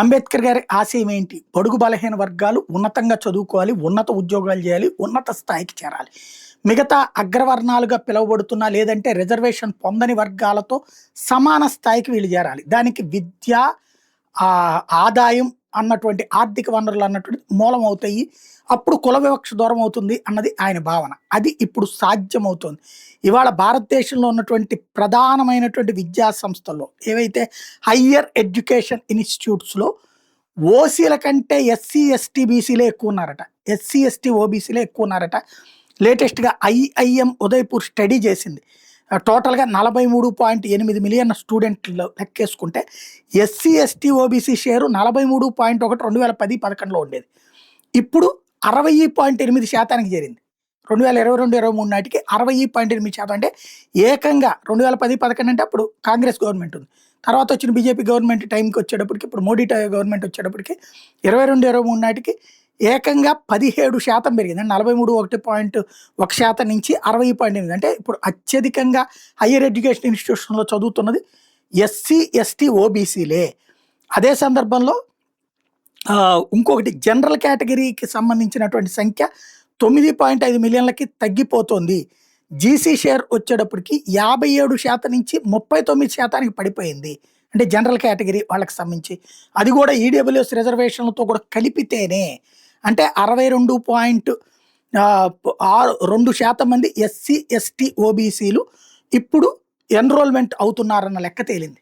అంబేద్కర్ గారి ఆశయం ఏంటి? బడుగు బలహీన వర్గాలు ఉన్నతంగా చదువుకోవాలి, ఉన్నత ఉద్యోగాలు చేయాలి, ఉన్నత స్థాయికి చేరాలి. మిగతా అగ్రవర్ణాలుగా పిలువబడుతున్న లేదంటే రిజర్వేషన్ పొందని వర్గాలతో సమాన స్థాయికి వీళ్ళు చేరాలి. దానికి విద్య, ఆదాయం అన్నటువంటి ఆర్థిక వనరులు అన్నటువంటిది మూలం అవుతాయి. అప్పుడు కుల వివక్ష దూరం అవుతుంది అన్నది ఆయన భావన. అది ఇప్పుడు సాధ్యమవుతుంది. ఇవాళ భారతదేశంలో ఉన్నటువంటి ప్రధానమైనటువంటి విద్యా సంస్థల్లో ఏవైతే హయ్యర్ ఎడ్యుకేషన్ ఇన్‌స్టిట్యూట్స్‌లో ఓసీల కంటే ఎస్సీ, ఎస్టీ, బీసీలే ఎక్కువున్నారట. ఎస్సీ, ఎస్టీ, ఓబీసీలే ఎక్కువున్నారట. లేటెస్ట్‌గా ఐఐఎం ఉదయ్‌పూర్ స్టడీ చేసింది. టోటల్‌గా 43.8 మిలియన్ స్టూడెంట్లు లెక్కేసుకుంటే ఎస్సీ, ఎస్టీ, ఓబీసీ షేరు 43.1 2010-11లో ఉండేది. ఇప్పుడు 60.8% చేరింది. 2022-23 నాటికి 60.8% అంటే ఏకంగా 2010-11 అంటే అప్పుడు కాంగ్రెస్ గవర్నమెంట్ ఉంది. తర్వాత వచ్చిన బీజేపీ గవర్నమెంట్ టైంకి వచ్చేటప్పటికి, ఇప్పుడు మోడీ గవర్నమెంట్ వచ్చేటప్పటికి 22-23 నాటికి ఏకంగా 17% పెరిగింది. 43.1% నుంచి 60.8, అంటే ఇప్పుడు అత్యధికంగా హయ్యర్ ఎడ్యుకేషన్ ఇన్స్టిట్యూషన్లో చదువుతున్నది ఎస్సీ, ఎస్టీ, ఓబీసీలే. అదే సందర్భంలో ఇంకొకటి జనరల్ కేటగిరీకి సంబంధించినటువంటి సంఖ్య 9.5 మిలియన్లకి తగ్గిపోతుంది. జీసీ షేర్ వచ్చేటప్పటికి 57% నుంచి 39% పడిపోయింది. అంటే జనరల్ కేటగిరీ వాళ్ళకి సంబంధించి అది కూడా ఈడబ్ల్యూఎస్ రిజర్వేషన్లతో కూడా కలిపితేనే, అంటే 62.2% మంది ఎస్సీ, ఎస్టీ, ఓబీసీలు ఇప్పుడు ఎన్రోల్మెంట్ అవుతున్నారన్న లెక్క తేలింది.